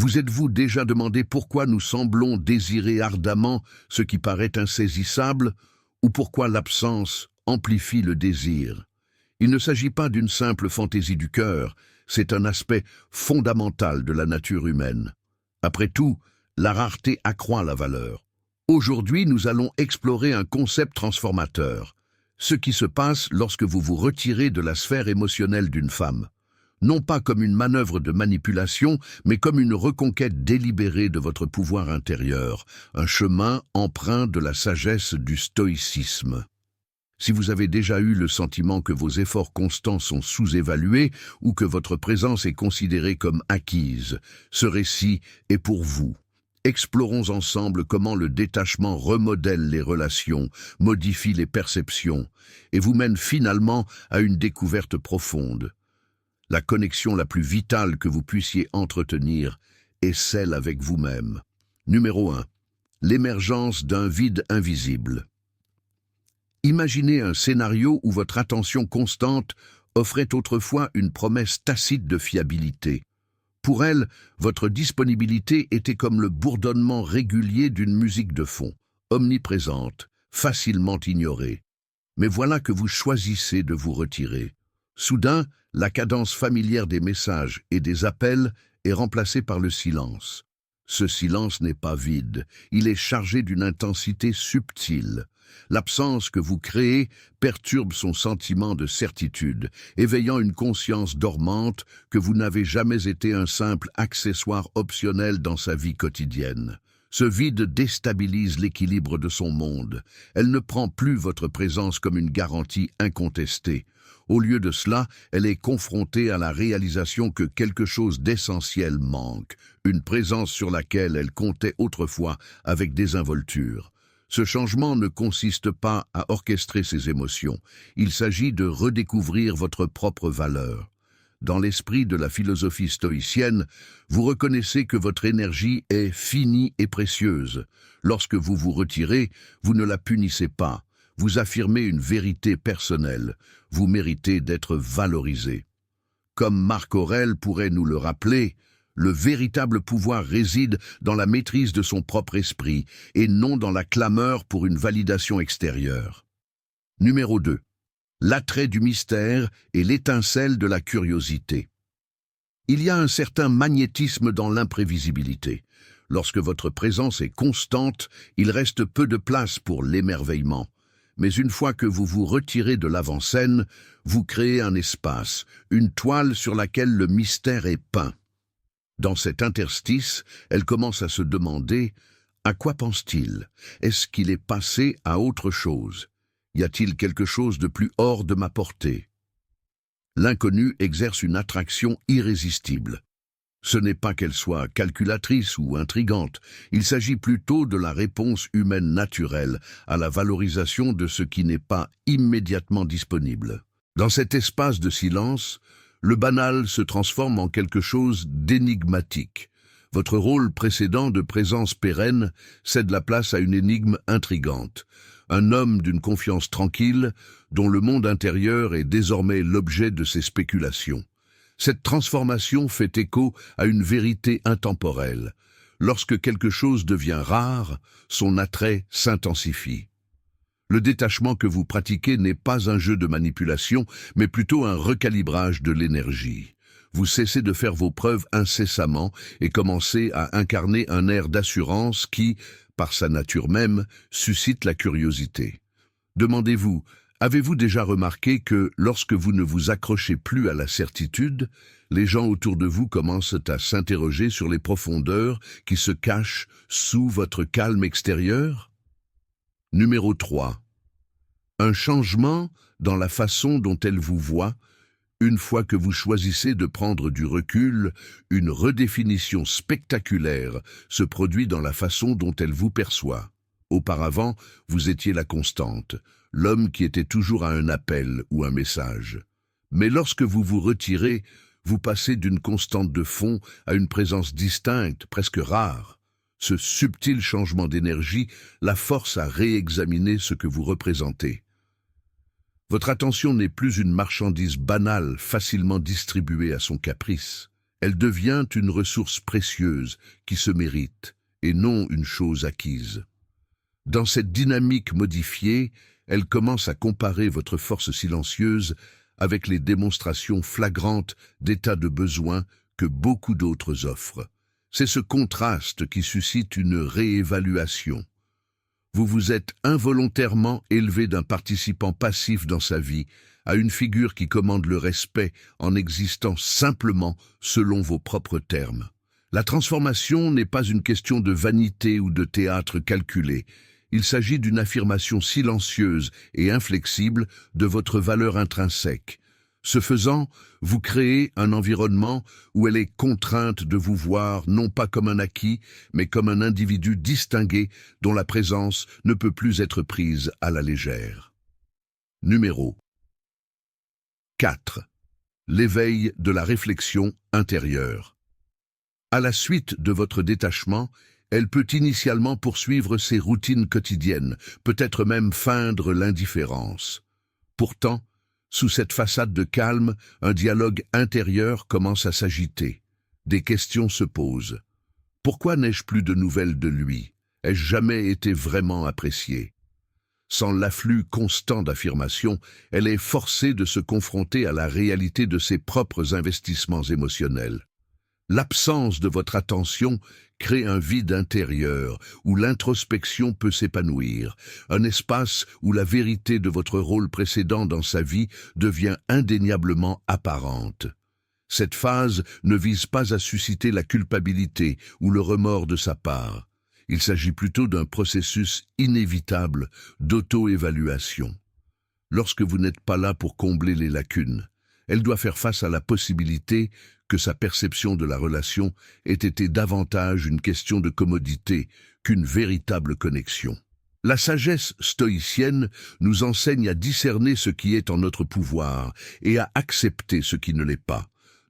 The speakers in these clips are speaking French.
Vous êtes-vous déjà demandé pourquoi nous semblons désirer ardemment ce qui paraît insaisissable, ou pourquoi l'absence amplifie le désir? Il ne s'agit pas d'une simple fantaisie du cœur, c'est un aspect fondamental de la nature humaine. Après tout, la rareté accroît la valeur. Aujourd'hui, nous allons explorer un concept transformateur, ce qui se passe lorsque vous vous retirez de la sphère émotionnelle d'une femme. Non pas comme une manœuvre de manipulation, mais comme une reconquête délibérée de votre pouvoir intérieur, un chemin empreint de la sagesse du stoïcisme. Si vous avez déjà eu le sentiment que vos efforts constants sont sous-évalués ou que votre présence est considérée comme acquise, ce récit est pour vous. Explorons ensemble comment le détachement remodèle les relations, modifie les perceptions et vous mène finalement à une découverte profonde. La connexion la plus vitale que vous puissiez entretenir est celle avec vous-même. Numéro 1. L'émergence d'un vide invisible. Imaginez un scénario où votre attention constante offrait autrefois une promesse tacite de fiabilité. Pour elle, votre disponibilité était comme le bourdonnement régulier d'une musique de fond, omniprésente, facilement ignorée. Mais voilà que vous choisissez de vous retirer. Soudain, la cadence familière des messages et des appels est remplacée par le silence. Ce silence n'est pas vide, il est chargé d'une intensité subtile. L'absence que vous créez perturbe son sentiment de certitude, éveillant une conscience dormante que vous n'avez jamais été un simple accessoire optionnel dans sa vie quotidienne. Ce vide déstabilise l'équilibre de son monde. Elle ne prend plus votre présence comme une garantie incontestée. Au lieu de cela, elle est confrontée à la réalisation que quelque chose d'essentiel manque, une présence sur laquelle elle comptait autrefois avec désinvolture. Ce changement ne consiste pas à orchestrer ses émotions, il s'agit de redécouvrir votre propre valeur. Dans l'esprit de la philosophie stoïcienne, vous reconnaissez que votre énergie est finie et précieuse. Lorsque vous vous retirez, vous ne la punissez pas. Vous affirmez une vérité personnelle. Vous méritez d'être valorisé. Comme Marc Aurèle pourrait nous le rappeler, le véritable pouvoir réside dans la maîtrise de son propre esprit et non dans la clameur pour une validation extérieure. Numéro 2. L'attrait du mystère et l'étincelle de la curiosité. Il y a un certain magnétisme dans l'imprévisibilité. Lorsque votre présence est constante, il reste peu de place pour l'émerveillement. Mais une fois que vous vous retirez de l'avant-scène, vous créez un espace, une toile sur laquelle le mystère est peint. Dans cet interstice, elle commence à se demander « À quoi pense-t-il? Est-ce qu'il est passé à autre chose? Y a-t-il quelque chose de plus hors de ma portée ?» L'inconnu exerce une attraction irrésistible. Ce n'est pas qu'elle soit calculatrice ou intrigante, il s'agit plutôt de la réponse humaine naturelle à la valorisation de ce qui n'est pas immédiatement disponible. Dans cet espace de silence, le banal se transforme en quelque chose d'énigmatique. Votre rôle précédent de présence pérenne cède la place à une énigme intrigante. Un homme d'une confiance tranquille, dont le monde intérieur est désormais l'objet de ses spéculations. Cette transformation fait écho à une vérité intemporelle. Lorsque quelque chose devient rare, son attrait s'intensifie. Le détachement que vous pratiquez n'est pas un jeu de manipulation, mais plutôt un recalibrage de l'énergie. Vous cessez de faire vos preuves incessamment et commencez à incarner un air d'assurance qui, par sa nature même, suscite la curiosité. Demandez-vous, avez-vous déjà remarqué que, lorsque vous ne vous accrochez plus à la certitude, les gens autour de vous commencent à s'interroger sur les profondeurs qui se cachent sous votre calme extérieur? Numéro 3. Un changement dans la façon dont elle vous voit. Une fois que vous choisissez de prendre du recul, une redéfinition spectaculaire se produit dans la façon dont elle vous perçoit. Auparavant, vous étiez la constante, l'homme qui était toujours à un appel ou un message. Mais lorsque vous vous retirez, vous passez d'une constante de fond à une présence distincte, presque rare. Ce subtil changement d'énergie la force à réexaminer ce que vous représentez. Votre attention n'est plus une marchandise banale, facilement distribuée à son caprice. Elle devient une ressource précieuse qui se mérite et non une chose acquise. Dans cette dynamique modifiée, elle commence à comparer votre force silencieuse avec les démonstrations flagrantes d'état de besoin que beaucoup d'autres offrent. C'est ce contraste qui suscite une réévaluation. Vous vous êtes involontairement élevé d'un participant passif dans sa vie à une figure qui commande le respect en existant simplement selon vos propres termes. La transformation n'est pas une question de vanité ou de théâtre calculé. Il s'agit d'une affirmation silencieuse et inflexible de votre valeur intrinsèque. Ce faisant, vous créez un environnement où elle est contrainte de vous voir non pas comme un acquis, mais comme un individu distingué dont la présence ne peut plus être prise à la légère. Numéro 4. L'éveil de la réflexion intérieure. À la suite de votre détachement, elle peut initialement poursuivre ses routines quotidiennes, peut-être même feindre l'indifférence. Pourtant, sous cette façade de calme, un dialogue intérieur commence à s'agiter. Des questions se posent. Pourquoi n'ai-je plus de nouvelles de lui? Ai-je jamais été vraiment apprécié? Sans l'afflux constant d'affirmations, elle est forcée de se confronter à la réalité de ses propres investissements émotionnels. L'absence de votre attention crée un vide intérieur où l'introspection peut s'épanouir, un espace où la vérité de votre rôle précédent dans sa vie devient indéniablement apparente. Cette phase ne vise pas à susciter la culpabilité ou le remords de sa part. Il s'agit plutôt d'un processus inévitable d'auto-évaluation. Lorsque vous n'êtes pas là pour combler les lacunes, elle doit faire face à la possibilité que sa perception de la relation ait été davantage une question de commodité qu'une véritable connexion. La sagesse stoïcienne nous enseigne à discerner ce qui est en notre pouvoir et à accepter ce qui ne l'est pas.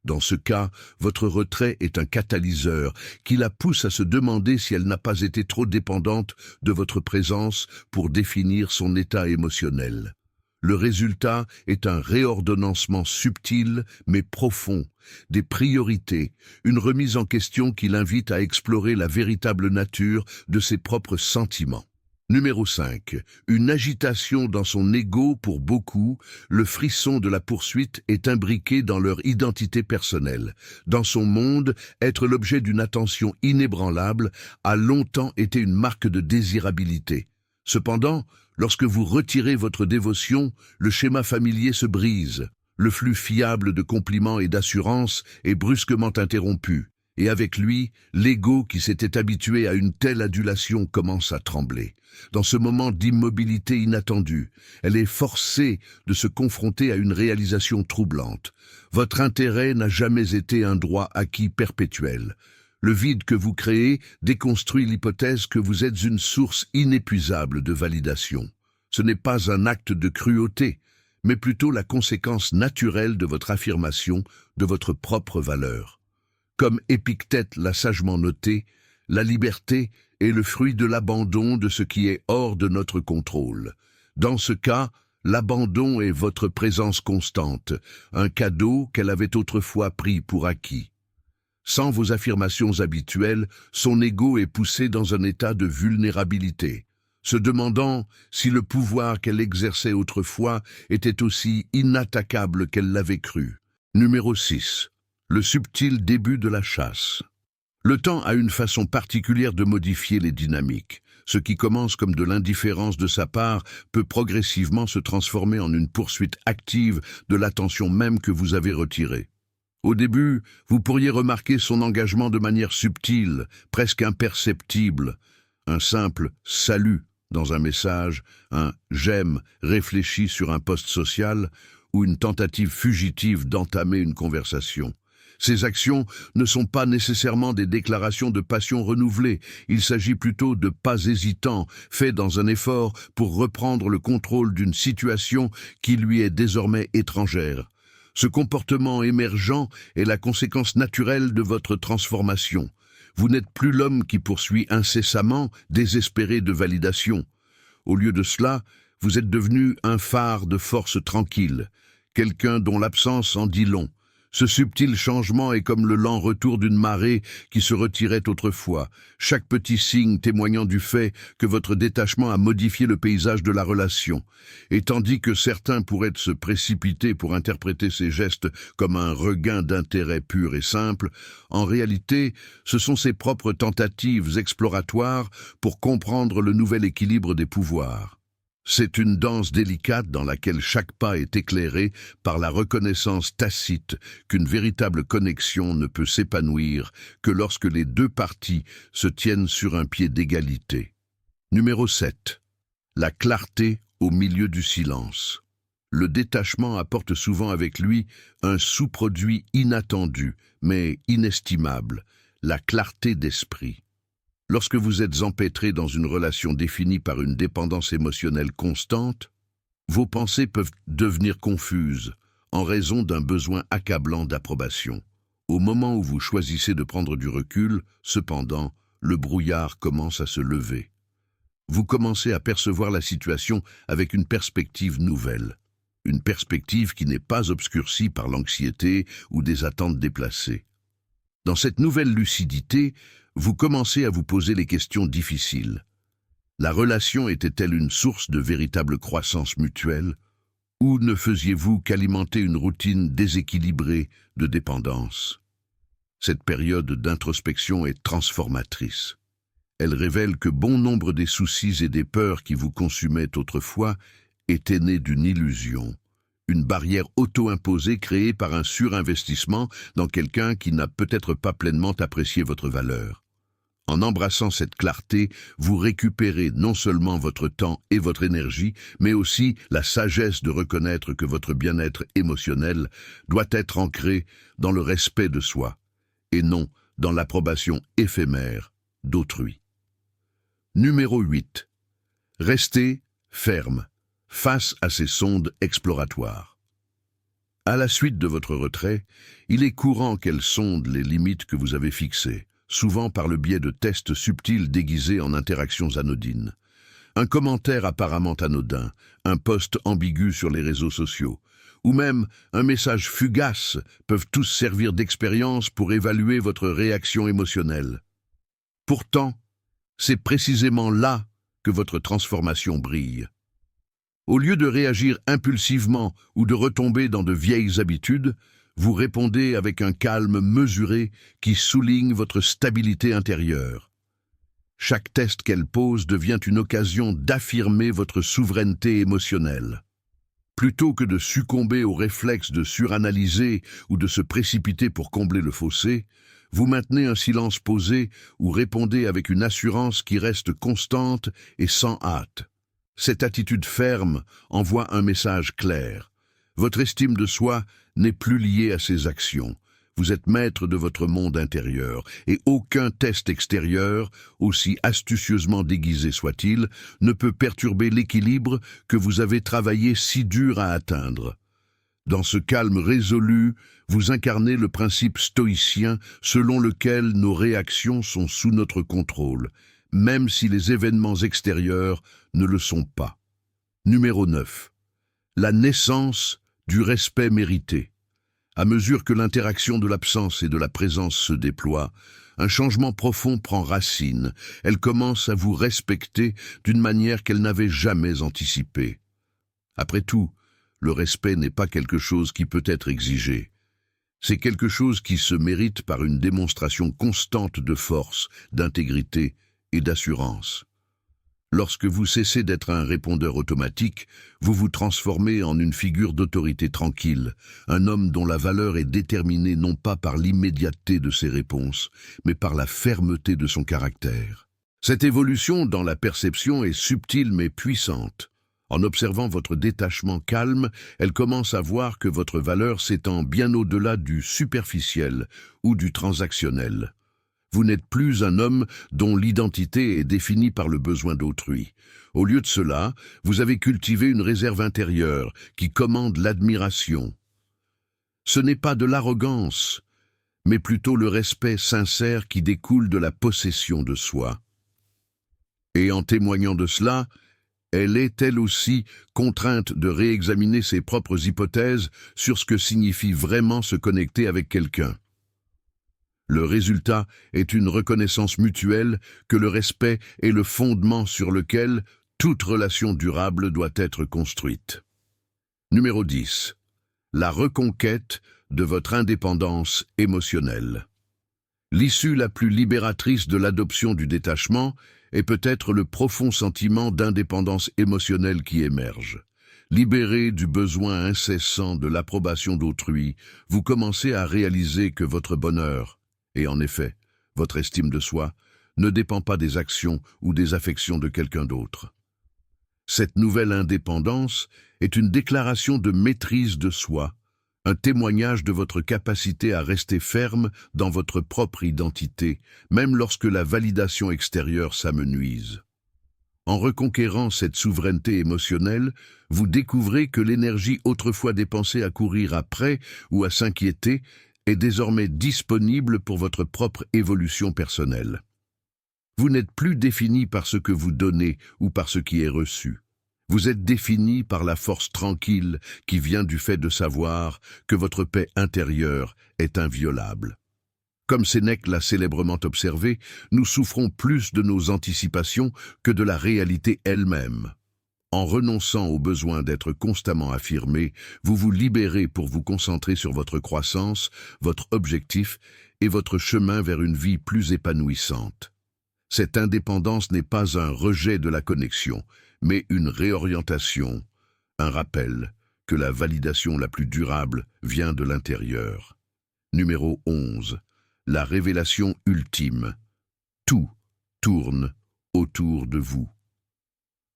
Dans ce cas, votre retrait est un catalyseur qui la pousse à se demander si elle n'a pas été trop dépendante de votre présence pour définir son état émotionnel. Le résultat est un réordonnancement subtil mais profond, des priorités, une remise en question qui l'invite à explorer la véritable nature de ses propres sentiments. Numéro 5. Une agitation dans son ego pour beaucoup, le frisson de la poursuite est imbriqué dans leur identité personnelle. Dans son monde, être l'objet d'une attention inébranlable a longtemps été une marque de désirabilité. Cependant, lorsque vous retirez votre dévotion, le schéma familier se brise. Le flux fiable de compliments et d'assurances est brusquement interrompu. Et avec lui, l'ego qui s'était habitué à une telle adulation commence à trembler. Dans ce moment d'immobilité inattendue, elle est forcée de se confronter à une réalisation troublante. Votre intérêt n'a jamais été un droit acquis perpétuel. Le vide que vous créez déconstruit l'hypothèse que vous êtes une source inépuisable de validation. Ce n'est pas un acte de cruauté, mais plutôt la conséquence naturelle de votre affirmation de votre propre valeur. Comme Épictète l'a sagement noté, la liberté est le fruit de l'abandon de ce qui est hors de notre contrôle. Dans ce cas, l'abandon est votre présence constante, un cadeau qu'elle avait autrefois pris pour acquis. Sans vos affirmations habituelles, son ego est poussé dans un état de vulnérabilité, se demandant si le pouvoir qu'elle exerçait autrefois était aussi inattaquable qu'elle l'avait cru. Numéro 6. Le subtil début de la chasse. Le temps a une façon particulière de modifier les dynamiques. Ce qui commence comme de l'indifférence de sa part peut progressivement se transformer en une poursuite active de l'attention même que vous avez retirée. Au début, vous pourriez remarquer son engagement de manière subtile, presque imperceptible. Un simple « salut » dans un message, un « j'aime » réfléchi sur un post social ou une tentative fugitive d'entamer une conversation. Ces actions ne sont pas nécessairement des déclarations de passion renouvelées, il s'agit plutôt de pas hésitants, faits dans un effort pour reprendre le contrôle d'une situation qui lui est désormais étrangère. Ce comportement émergent est la conséquence naturelle de votre transformation. Vous n'êtes plus l'homme qui poursuit incessamment, désespéré de validation. Au lieu de cela, vous êtes devenu un phare de force tranquille, quelqu'un dont l'absence en dit long. Ce subtil changement est comme le lent retour d'une marée qui se retirait autrefois, chaque petit signe témoignant du fait que votre détachement a modifié le paysage de la relation. Et tandis que certains pourraient se précipiter pour interpréter ces gestes comme un regain d'intérêt pur et simple, en réalité, ce sont ses propres tentatives exploratoires pour comprendre le nouvel équilibre des pouvoirs. C'est une danse délicate dans laquelle chaque pas est éclairé par la reconnaissance tacite qu'une véritable connexion ne peut s'épanouir que lorsque les deux parties se tiennent sur un pied d'égalité. Numéro 7. La clarté au milieu du silence. Le détachement apporte souvent avec lui un sous-produit inattendu, mais inestimable, la clarté d'esprit. Lorsque vous êtes empêtré dans une relation définie par une dépendance émotionnelle constante, vos pensées peuvent devenir confuses en raison d'un besoin accablant d'approbation. Au moment où vous choisissez de prendre du recul, cependant, le brouillard commence à se lever. Vous commencez à percevoir la situation avec une perspective nouvelle. Une perspective qui n'est pas obscurcie par l'anxiété ou des attentes déplacées. Dans cette nouvelle lucidité, vous commencez à vous poser les questions difficiles. La relation était-elle une source de véritable croissance mutuelle, ou ne faisiez-vous qu'alimenter une routine déséquilibrée de dépendance? Cette période d'introspection est transformatrice. Elle révèle que bon nombre des soucis et des peurs qui vous consumaient autrefois étaient nés d'une illusion, une barrière auto-imposée créée par un surinvestissement dans quelqu'un qui n'a peut-être pas pleinement apprécié votre valeur. En embrassant cette clarté, vous récupérez non seulement votre temps et votre énergie, mais aussi la sagesse de reconnaître que votre bien-être émotionnel doit être ancré dans le respect de soi, et non dans l'approbation éphémère d'autrui. Numéro 8. Restez ferme face à ces sondes exploratoires. À la suite de votre retrait, il est courant qu'elles sondent les limites que vous avez fixées, souvent par le biais de tests subtils déguisés en interactions anodines. Un commentaire apparemment anodin, un post ambigu sur les réseaux sociaux, ou même un message fugace peuvent tous servir d'expérience pour évaluer votre réaction émotionnelle. Pourtant, c'est précisément là que votre transformation brille. Au lieu de réagir impulsivement ou de retomber dans de vieilles habitudes, vous répondez avec un calme mesuré qui souligne votre stabilité intérieure. Chaque test qu'elle pose devient une occasion d'affirmer votre souveraineté émotionnelle. Plutôt que de succomber au réflexe de suranalyser ou de se précipiter pour combler le fossé, vous maintenez un silence posé ou répondez avec une assurance qui reste constante et sans hâte. Cette attitude ferme envoie un message clair. Votre estime de soi n'est plus liée à ses actions. Vous êtes maître de votre monde intérieur et aucun test extérieur, aussi astucieusement déguisé soit-il, ne peut perturber l'équilibre que vous avez travaillé si dur à atteindre. Dans ce calme résolu, vous incarnez le principe stoïcien selon lequel nos réactions sont sous notre contrôle, même si les événements extérieurs ne le sont pas. Numéro 9. La naissance du respect mérité. À mesure que l'interaction de l'absence et de la présence se déploie, un changement profond prend racine. Elle commence à vous respecter d'une manière qu'elle n'avait jamais anticipée. Après tout, le respect n'est pas quelque chose qui peut être exigé. C'est quelque chose qui se mérite par une démonstration constante de force, d'intégrité et d'assurance. Lorsque vous cessez d'être un répondeur automatique, vous vous transformez en une figure d'autorité tranquille, un homme dont la valeur est déterminée non pas par l'immédiateté de ses réponses, mais par la fermeté de son caractère. Cette évolution dans la perception est subtile mais puissante. En observant votre détachement calme, elle commence à voir que votre valeur s'étend bien au-delà du superficiel ou du transactionnel. Vous n'êtes plus un homme dont l'identité est définie par le besoin d'autrui. Au lieu de cela, vous avez cultivé une réserve intérieure qui commande l'admiration. Ce n'est pas de l'arrogance, mais plutôt le respect sincère qui découle de la possession de soi. Et en témoignant de cela, Elle est, elle aussi, contrainte de réexaminer ses propres hypothèses sur ce que signifie vraiment se connecter avec quelqu'un. Le résultat est une reconnaissance mutuelle que le respect est le fondement sur lequel toute relation durable doit être construite. Numéro 10. La reconquête de votre indépendance émotionnelle. L'issue la plus libératrice de l'adoption du détachement est peut-être le profond sentiment d'indépendance émotionnelle qui émerge. Libéré du besoin incessant de l'approbation d'autrui, vous commencez à réaliser que votre bonheur, et en effet, votre estime de soi, ne dépend pas des actions ou des affections de quelqu'un d'autre. Cette nouvelle indépendance est une déclaration de maîtrise de soi, un témoignage de votre capacité à rester ferme dans votre propre identité, même lorsque la validation extérieure s'amenuise. En reconquérant cette souveraineté émotionnelle, vous découvrez que l'énergie autrefois dépensée à courir après ou à s'inquiéter est désormais disponible pour votre propre évolution personnelle. Vous n'êtes plus défini par ce que vous donnez ou par ce qui est reçu. Vous êtes défini par la force tranquille qui vient du fait de savoir que votre paix intérieure est inviolable. Comme Sénèque l'a célèbrement observé, nous souffrons plus de nos anticipations que de la réalité elle-même. En renonçant au besoin d'être constamment affirmé, vous vous libérez pour vous concentrer sur votre croissance, votre objectif et votre chemin vers une vie plus épanouissante. Cette indépendance n'est pas un rejet de la connexion, mais une réorientation, un rappel que la validation la plus durable vient de l'intérieur. Numéro 11. La révélation ultime. Tout tourne autour de vous.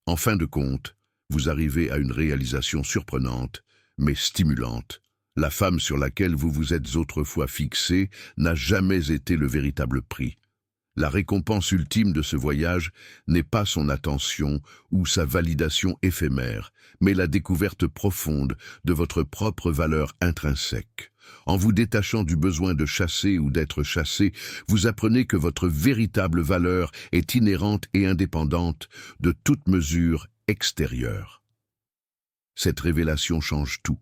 En fin de compte, vous arrivez à une réalisation surprenante, mais stimulante. La femme sur laquelle vous vous êtes autrefois fixé n'a jamais été le véritable prix. La récompense ultime de ce voyage n'est pas son attention ou sa validation éphémère, mais la découverte profonde de votre propre valeur intrinsèque. En vous détachant du besoin de chasser ou d'être chassé, vous apprenez que votre véritable valeur est inhérente et indépendante de toute mesure extérieure. Cette révélation change tout.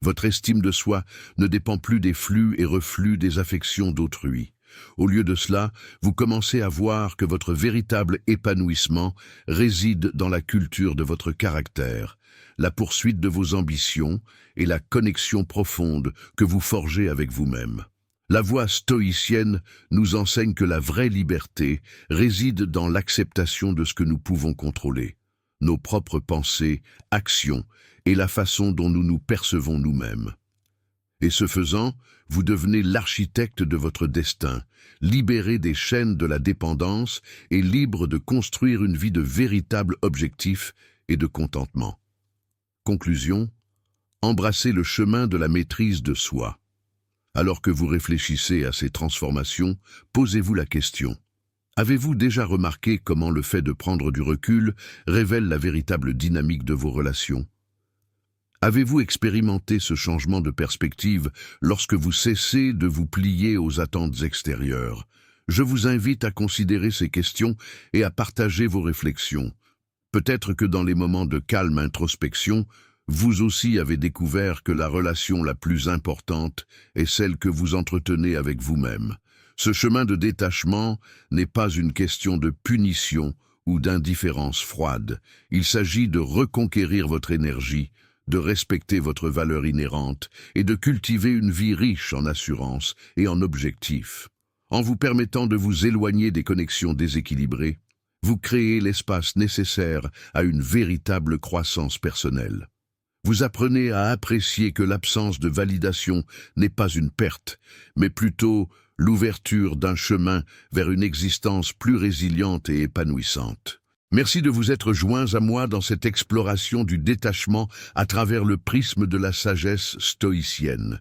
Votre estime de soi ne dépend plus des flux et reflux des affections d'autrui. Au lieu de cela, vous commencez à voir que votre véritable épanouissement réside dans la culture de votre caractère, la poursuite de vos ambitions et la connexion profonde que vous forgez avec vous-même. La voie stoïcienne nous enseigne que la vraie liberté réside dans l'acceptation de ce que nous pouvons contrôler, nos propres pensées, actions et la façon dont nous nous percevons nous-mêmes. Et ce faisant, vous devenez l'architecte de votre destin, libéré des chaînes de la dépendance et libre de construire une vie de véritable objectif et de contentement. Conclusion, embrassez le chemin de la maîtrise de soi. Alors que vous réfléchissez à ces transformations, posez-vous la question. Avez-vous déjà remarqué comment le fait de prendre du recul révèle la véritable dynamique de vos relations ? Avez-vous expérimenté ce changement de perspective lorsque vous cessez de vous plier aux attentes extérieures? Je vous invite à considérer ces questions et à partager vos réflexions. Peut-être que dans les moments de calme introspection, vous aussi avez découvert que la relation la plus importante est celle que vous entretenez avec vous-même. Ce chemin de détachement n'est pas une question de punition ou d'indifférence froide. Il s'agit de reconquérir votre énergie, de respecter votre valeur inhérente et de cultiver une vie riche en assurance et en objectifs. En vous permettant de vous éloigner des connexions déséquilibrées, vous créez l'espace nécessaire à une véritable croissance personnelle. Vous apprenez à apprécier que l'absence de validation n'est pas une perte, mais plutôt l'ouverture d'un chemin vers une existence plus résiliente et épanouissante. Merci de vous être joints à moi dans cette exploration du détachement à travers le prisme de la sagesse stoïcienne.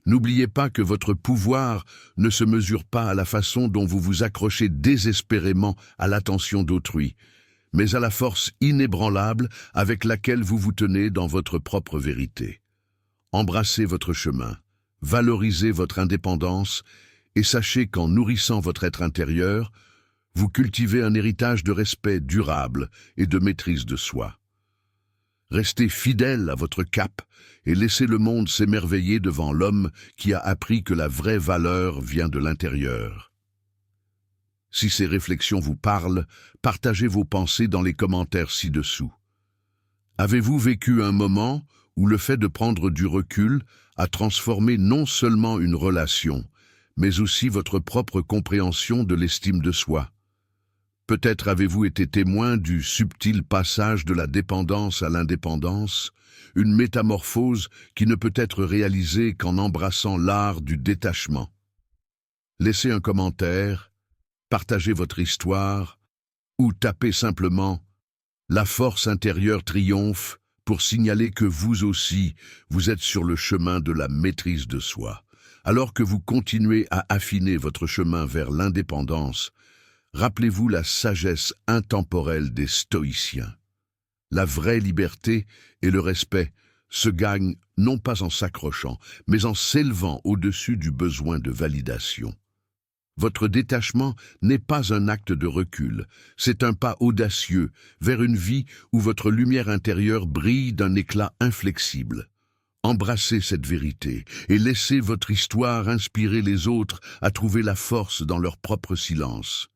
N'oubliez pas que votre pouvoir ne se mesure pas à la façon dont vous vous accrochez désespérément à l'attention d'autrui, mais à la force inébranlable avec laquelle vous vous tenez dans votre propre vérité. Embrassez votre chemin, valorisez votre indépendance et sachez qu'en nourrissant votre être intérieur, vous cultivez un héritage de respect durable et de maîtrise de soi. Restez fidèle à votre cap et laissez le monde s'émerveiller devant l'homme qui a appris que la vraie valeur vient de l'intérieur. Si ces réflexions vous parlent, partagez vos pensées dans les commentaires ci-dessous. Avez-vous vécu un moment où le fait de prendre du recul a transformé non seulement une relation, mais aussi votre propre compréhension de l'estime de soi? Peut-être avez-vous été témoin du subtil passage de la dépendance à l'indépendance, une métamorphose qui ne peut être réalisée qu'en embrassant l'art du détachement. Laissez un commentaire, partagez votre histoire, ou tapez simplement « La force intérieure triomphe » pour signaler que vous aussi, vous êtes sur le chemin de la maîtrise de soi. Alors que vous continuez à affiner votre chemin vers l'indépendance, rappelez-vous la sagesse intemporelle des stoïciens. La vraie liberté et le respect se gagnent non pas en s'accrochant, mais en s'élevant au-dessus du besoin de validation. Votre détachement n'est pas un acte de recul, c'est un pas audacieux vers une vie où votre lumière intérieure brille d'un éclat inflexible. Embrassez cette vérité et laissez votre histoire inspirer les autres à trouver la force dans leur propre silence.